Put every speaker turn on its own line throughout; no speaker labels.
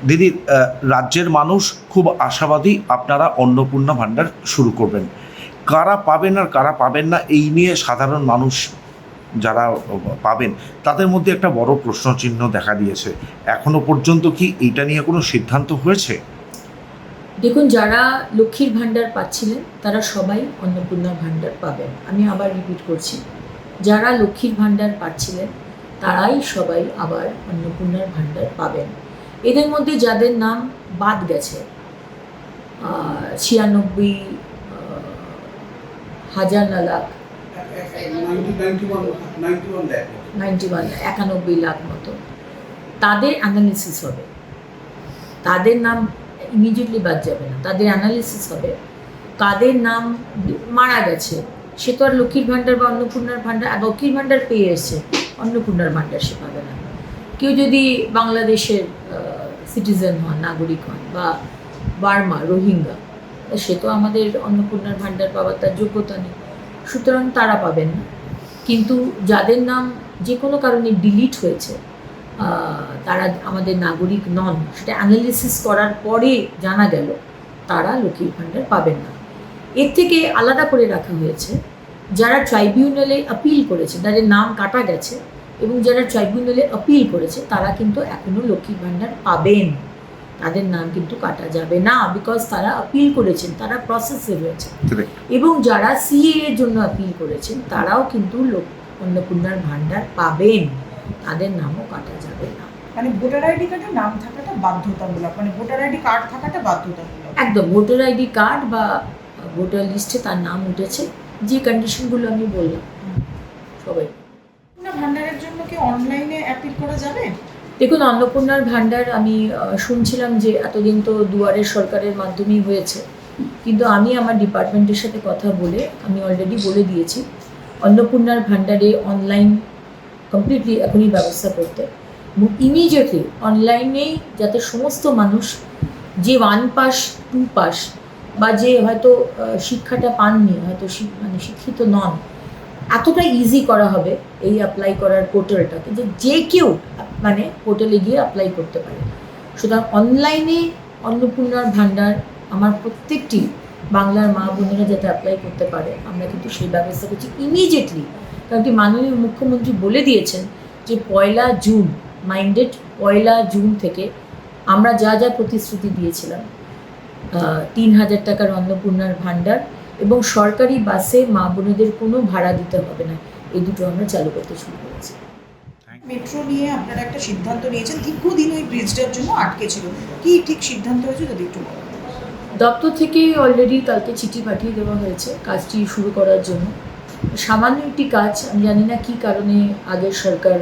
দিদি, রাজ্যের মানুষ খুব আশাবাদী আপনারা অন্নপূর্ণা ভাণ্ডার শুরু করবেন। কারা পাবেন আর কারা পাবেন না এই নিয়ে সাধারণ মানুষ যারা পাবেন তাদের মধ্যে একটা বড় প্রশ্নচিহ্ন দেখা দিয়েছে। এখনো পর্যন্ত কি এইটা নিয়ে কোনো সিদ্ধান্ত হয়েছে?
দেখুন, যারা লক্ষ্মীর ভাণ্ডার পাচ্ছিলেন তারা সবাই অন্নপূর্ণা ভাণ্ডার পাবেন। আমি আবার রিপিট করছি, যারা লক্ষ্মীর ভাণ্ডার পাচ্ছিলেন তারাই সবাই আবার অন্নপূর্ণার ভাণ্ডার পাবেন। এদের মধ্যে যাদের নাম বাদ গেছে 96,000 না লাখ 91 লাখ মতো, তাদের অ্যানালিসিস হবে। তাদের নাম ইমিডিয়েটলি বাদ যাবে না, তাদের অ্যানালিসিস হবে। কাদের নাম মারা গেছে সে তো আর লক্ষ্মীর ভাণ্ডার বা অন্নপূর্ণার ভাণ্ডার, লক্ষ্মীর ভাণ্ডার পেয়ে এসছে, অন্নপূর্ণার ভাণ্ডার সে পাবে না। কেউ যদি বাংলাদেশের সিটিজেন হন, নাগরিক হন, বা বার্মা, রোহিঙ্গা, সে তো আমাদের অন্নপূর্ণার ভাণ্ডার পাওয়ার তার যোগ্যতা নেই, সুতরাং তারা পাবেন না। কিন্তু যাদের নাম যে কোনো কারণে ডিলিট হয়েছে, তারা আমাদের নাগরিক নন, সেটা অ্যানালিসিস করার পরে জানা গেল তারা লক্ষ্মীর ভাণ্ডার পাবেন না। এর থেকে আলাদা করে রাখা হয়েছে যারা ট্রাইব্যুনালে আপিল করেছে, তাদের নাম কাটা গেছে, এবং যারা ট্রাইব্যুনালে আপিল করেছে তারা কিন্তু এখনও লক্ষ্মীর ভাণ্ডার পাবেন। তাদের নাম কিন্তু কাটা যাবে না, বিকজ তারা আপিল করেছেন, তারা প্রসেসে রয়েছে। এবং যারা সিএ এর জন্য আপিল করেছেন তারাও কিন্তু অন্নপূর্ণার ভাণ্ডার পাবেন, তাদের নামও কাটা যাবে না।
মানে ভোটার আইডি কার্ডে নাম থাকাটা বাধ্যতামূলক, মানে ভোটার আইডি কার্ড থাকাটা বাধ্যতামূলক।
একদম, ভোটার আইডি কার্ড বা ভোটার লিস্টে তার নাম উঠেছে, যে কন্ডিশনগুলো আমি বললাম, সবাই।
ভাণ্ডারের জন্য কি অনলাইনে অ্যাপিল করা যাবে?
দেখুন, অন্নপূর্ণার ভাণ্ডার আমি শুনছিলাম যে এতদিন তো দুয়ারের সরকারের মাধ্যমেই হয়েছে, কিন্তু আমি আমার ডিপার্টমেন্টের সাথে কথা বলে আমি অলরেডি বলে দিয়েছি অন্নপূর্ণার ভাণ্ডারে অনলাইন কমপ্লিটলি এখনই ব্যবস্থা করতে, এবং ইমিডিয়েটলি অনলাইনেই যাতে সমস্ত মানুষ যে 1 পাস 2 পাস বা যে হয়তো শিক্ষাটা পাননি, হয়তো মানে শিক্ষিত নন, এতটা ইজি করা হবে এই অ্যাপ্লাই করার পোর্টালটাকে যে কেউ মানে পোর্টালে গিয়ে অ্যাপ্লাই করতে পারে। সুতরাং অনলাইনে অন্নপূর্ণার ভাণ্ডার আমার প্রত্যেকটি বাংলার মা বোনেরা যাতে অ্যাপ্লাই করতে পারে, আমরা কিন্তু সেই ব্যবস্থা করছি ইমিডিয়েটলি। কারণ কি, মাননীয় মুখ্যমন্ত্রী বলে দিয়েছেন যে 1 জুন, মাইন্ডেড 1 জুন থেকে আমরা যা যা প্রতিশ্রুতি দিয়েছিলাম, 3,000 টাকার অন্নপূর্ণার ভাণ্ডার এবং সরকারি বাসে মা বোনেদের কোনো ভাড়া দিতে হবে না, এই দুটো আমরা চালু করতে শুরু করেছি।
মেট্রো নিয়ে আপনারা একটা সিদ্ধান্ত নিয়েছেন, দীর্ঘদিন ওই ব্রিজটার জন্য আটকে ছিল, কি ঠিক সিদ্ধান্ত হয়েছে যদি একটু বলেন?
দপ্তর থেকে অলরেডি কালকে চিঠি পাঠিয়ে দেওয়া হয়েছে কাজটি শুরু করার জন্য। সামান্য একটি কাজ, আমি জানি না কী কারণে আগের সরকার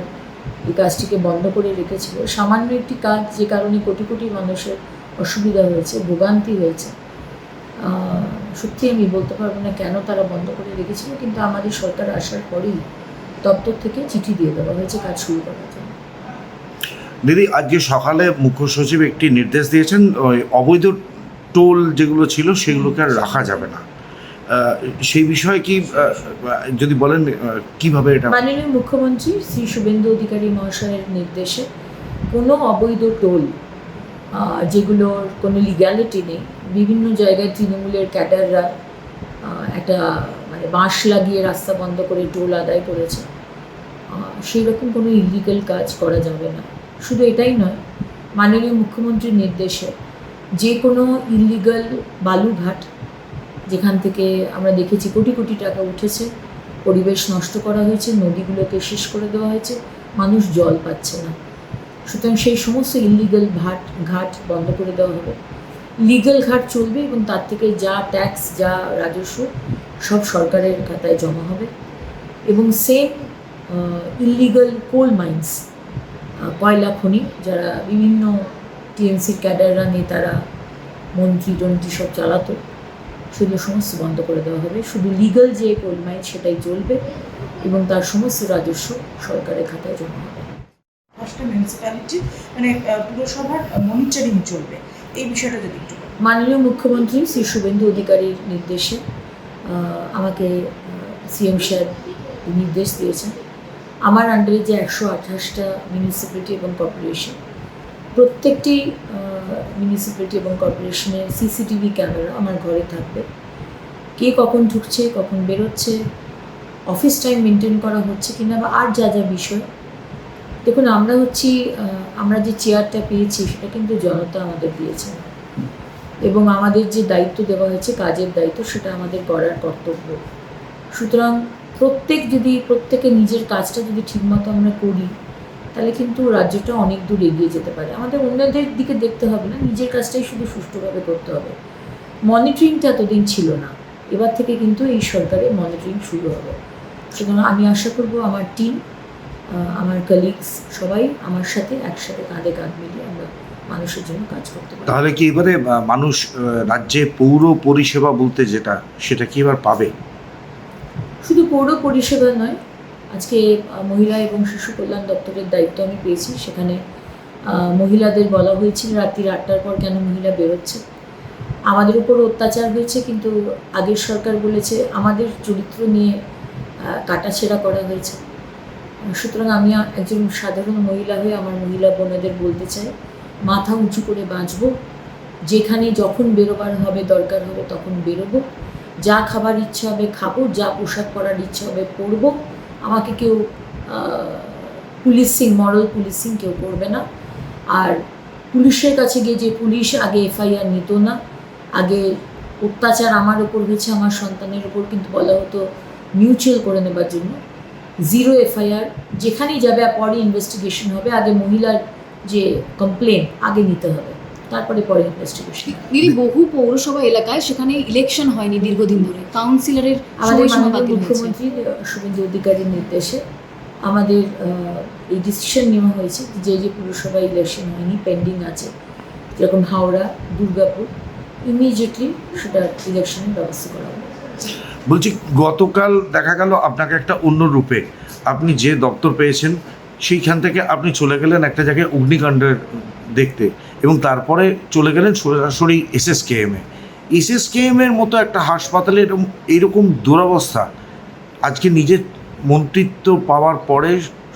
এই কাজটিকে বন্ধ করে রেখেছিল। সামান্য একটি কাজ, যে কারণে কোটি কোটি মানুষের অসুবিধা হয়েছে, ভোগান্তি হয়েছে। সত্যি আমি বলতে পারবো না কেন তারা বন্ধ করে রেখেছিল, কিন্তু আমাদের সরকার আসার পরেই দপ্তর থেকে চিঠি দিয়ে দেওয়া হয়েছে কাজ শুরু করার জন্য।
দিদি, আজকে সকালে মুখ্য সচিব একটি নির্দেশ দিয়েছেন, ওই অবৈধ টোল যেগুলো ছিল সেগুলোকে আর রাখা যাবে না। সেই বিষয়ে কি যদি বলেন কিভাবে এটা?
মাননীয় মুখ্যমন্ত্রী শ্রী শুভেন্দু অধিকারী মহাশয়ের নির্দেশে কোনো অবৈধ টোল যেগুলোর কোনো লিগ্যালিটি নেই, বিভিন্ন জায়গায় তৃণমূলের ক্যাডাররা একটা মানে বাঁশ লাগিয়ে রাস্তা বন্ধ করে টোল আদায় করেছে, সেই রকম কোনো ইলিগাল কাজ করা যাবে না। শুধু এটাই নয়, মাননীয় মুখ্যমন্ত্রীর নির্দেশে যে কোনো ইলিগাল বালুঘাট, যেখান থেকে আমরা দেখেছি কোটি কোটি টাকা উঠেছে, পরিবেশ নষ্ট করা হয়েছে, নদীগুলোকে শেষ করে দেওয়া হয়েছে, মানুষ জল পাচ্ছে না, সুতরাং সেই সমস্ত ইলিগাল ঘাট বন্ধ করে দেওয়া হবে। লিগাল ঘাট চলবে এবং তার থেকে যা ট্যাক্স, যা রাজস্ব সব সরকারের খাতায় জমা হবে। এবং সেম ইলিগাল কোল মাইন্স, কয়লা খনি, যারা বিভিন্ন টিএমসির ক্যাডাররা, নেতারা, মন্ত্রী টন্ত্রী সব চালাতো, সেগুলো সমস্ত বন্ধ করে দেওয়া হবে। শুধু লিগাল যে কোল মাইন্স সেটাই চলবে এবং তার সমস্ত রাজস্ব সরকারের খাতায় জমা হবে।
5টা মিউনিসিপ্যালিটি মানে পুরসভার মনিটরিং চলবে, এই বিষয়টা যদি একটু বলেন।
মাননীয় মুখ্যমন্ত্রী শ্রী শুভেন্দু অধিকারীর নির্দেশে আমাকে সিএম সাহেব নির্দেশ দিয়েছেন আমার আন্ডারে যে 128টা মিউনিসিপ্যালিটি এবং কর্পোরেশন, প্রত্যেকটি মিউনিসিপ্যালিটি এবং কর্পোরেশনের সিসিটিভি ক্যামেরা আমার ঘরে থাকবে। কে কখন ঢুকছে, কখন বেরোচ্ছে, অফিস টাইম মেনটেন করা হচ্ছে কিনা, বা আর যা যা বিষয়। দেখুন, আমরা যে চেয়ারটা পেয়েছি সেটা কিন্তু জনতা আমাদের দিয়েছে, এবং আমাদের যে দায়িত্ব দেওয়া হয়েছে, কাজের দায়িত্ব, সেটা আমাদের করার কর্তব্য। সুতরাং প্রত্যেকে নিজের কাজটা যদি ঠিকমতো আমরা করি, তাহলে কিন্তু রাজ্যটা অনেক দূর এগিয়ে যেতে পারে। আমাদের অন্যদের দিকে দেখতে হবে না, নিজের কাজটাই শুধু সুষ্ঠুভাবে করতে হবে। মনিটরিংটা এতদিন ছিল না, এবার থেকে কিন্তু এই সরকারের মনিটরিং শুরু হবে। সুতরাং আমি আশা করব আমার টিম, আমার কলিগস সবাই আমার সাথে একসাথে কাঁধে কাঁধ মিলিয়ে আমরা মানুষের জন্য কাজ করতে পারি।
তাহলে কি এবারে মানুষ রাজ্যে পৌর পরিষেবা বলতে যেটা, সেটা কি এবার পাবে?
শুধু পৌর পরিষেবা নয়, আজকে মহিলা এবং শিশু কল্যাণ দপ্তরের দায়িত্ব আমি পেয়েছি। সেখানে মহিলাদের বলা হয়েছিল রাত্রি 8টার পর কেন মহিলা বেরোচ্ছে। আমাদের উপর অত্যাচার হয়েছে, কিন্তু আগের সরকার বলেছে আমাদের চরিত্র নিয়ে কাটাছেঁড়া করা হয়েছে। সুতরাং আমি একজন সাধারণ মহিলা হয়ে আমার মহিলা বোনেদের বলতে চাই, মাথা উঁচু করে বাঁচব। যেখানে যখন বেরোবার হবে, দরকার হবে, তখন বেরোবো। যা খাবার ইচ্ছা হবে খাবো, যা পোশাক পরার ইচ্ছা হবে পরবো। আমাকে কেউ মরাল পুলিশিং কেউ করবে না। আর পুলিশের কাছে গিয়ে যে পুলিশ আগে এফআইআর নিত না, আগে অত্যাচার আমার ওপর হয়েছে, আমার সন্তানের ওপর, কিন্তু বলা হতো মিউচুয়াল করে নেবার জন্য। 0 এফআইআর, যেখানেই যাবে পরে ইনভেস্টিগেশন হবে। আগে মহিলার যে কমপ্লেন আগে নিতে হবে, তারপরে পরে ইনভেস্টিগেশন।
দিদি, বহু পৌরসভা এলাকায় সেখানে ইলেকশন হয়নি দীর্ঘদিন ধরে, কাউন্সিলরের
আমাদের
সময়সীমা
মাননীয়
বাতিল হয়েছে।
মুখ্যমন্ত্রী শুভেন্দু অধিকারীর নির্দেশে আমাদের এই ডিসিশন নেওয়া হয়েছে যে পুরসভা ইলেকশন হয়নি, পেন্ডিং আছে, যেরকম হাওড়া, দুর্গাপুর, ইমিডিয়েটলি সেটা ইলেকশনের ব্যবস্থা করা হবে।
বলছি, গতকাল দেখা গেল আপনাকে একটা অন্য রূপে, আপনি যে দপ্তর পেয়েছেন সেইখান থেকে আপনি চলে গেলেন একটা জায়গায় অগ্নিকাণ্ডের দেখতে, এবং তারপরে চলে গেলেন সরাসরি এসএসকেএমের মতো একটা হাসপাতালে এইরকম দুরবস্থা। আজকে নিজের মন্ত্রিত্ব পাওয়ার পরে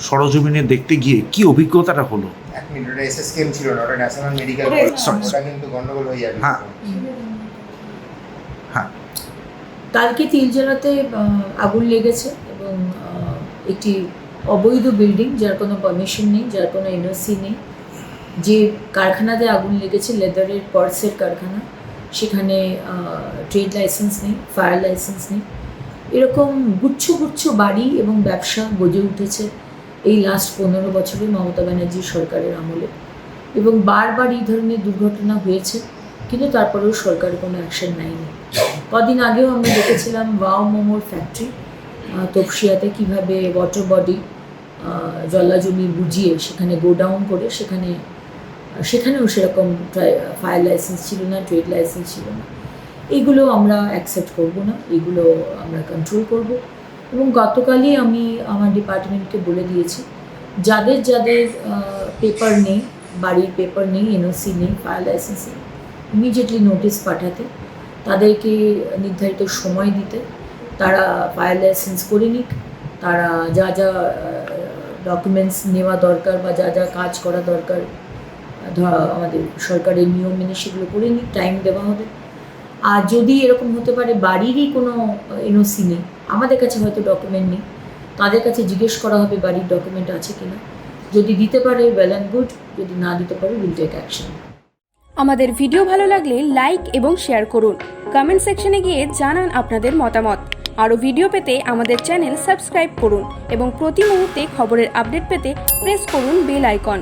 সরজমিনে দেখতে গিয়ে কি অভিজ্ঞতাটা হলো?
এক মিনিট, ওটা এসএসকেএম ছিল না, ওটা ন্যাশনাল মেডিকেল
ওটা
কলেজ,
sorry.
ওটা কিন্তু গন্ডগোল হয়ে যাবে।
হ্যাঁ। হ্যাঁ,
কালকে তিলজলাতে আগুন লেগেছে, এবং একটি অবৈধ বিল্ডিং, যার কোনো পারমিশন নেই, যার কোনো এনওসি নেই। যে কারখানাতে আগুন লেগেছে, লেদারের পার্টসের কারখানা, সেখানে ট্রেড লাইসেন্স নেই, ফায়ার লাইসেন্স নেই। এরকম গুচ্ছ গুচ্ছ বাড়ি এবং ব্যবসা গজে উঠেছে এই লাস্ট 15 বছরে মমতা ব্যানার্জি সরকারের আমলে, এবং বারবার এই ধরনের দুর্ঘটনা হয়েছে, কিন্তু তারপরেও সরকার কোনো অ্যাকশন নেয়নি। কদিন আগেও আমরা দেখেছিলাম ওয়াও মোমোর ফ্যাক্টরি তপসিয়াতে, কীভাবে ওয়াটার বডি জলাজমি বুঝিয়ে সেখানে গোডাউন করে, সেখানেও সেরকম ফায়ার লাইসেন্স ছিল না, ট্রেড লাইসেন্স ছিল না। এইগুলো আমরা অ্যাকসেপ্ট করব না, এগুলো আমরা কন্ট্রোল করব। এবং গতকালই আমি আমার ডিপার্টমেন্টকে বলে দিয়েছি, যাদের পেপার নেই, বাড়ির পেপার নেই, এনওসি নেই, ফায়ার লাইসেন্স নেই, ইমিডিয়েটলি নোটিশ পাঠাতে, তাদেরকে নির্ধারিত সময় দিতে, তারা ফায়ার লাইসেন্স করে নিক, তারা যা যা ডকুমেন্টস নেওয়া দরকার বা যা যা কাজ করা দরকার আমাদের সরকারের নিয়ম মেনে সেগুলো করে নিক, টাইম দেওয়া হবে। আর যদি এরকম হতে পারে বাড়িরই কোনো এনওসি নেই, আমাদের কাছে হয়তো ডকুমেন্ট নেই, তাদের কাছে জিজ্ঞেস করা হবে বাড়ির ডকুমেন্ট আছে কিনা। যদি দিতে পারে ওয়েল অ্যান্ড গুড, যদি না দিতে পারে উইল টেক অ্যাকশন।
আমাদের ভিডিও ভালো লাগলে লাইক এবং শেয়ার করুন। কমেন্ট সেকশনে গিয়ে জানান আপনাদের মতামত। আরও ভিডিও পেতে আমাদের চ্যানেল সাবস্ক্রাইব করুন এবং প্রতি মুহূর্তে খবরের আপডেট পেতে প্রেস করুন বেল আইকন।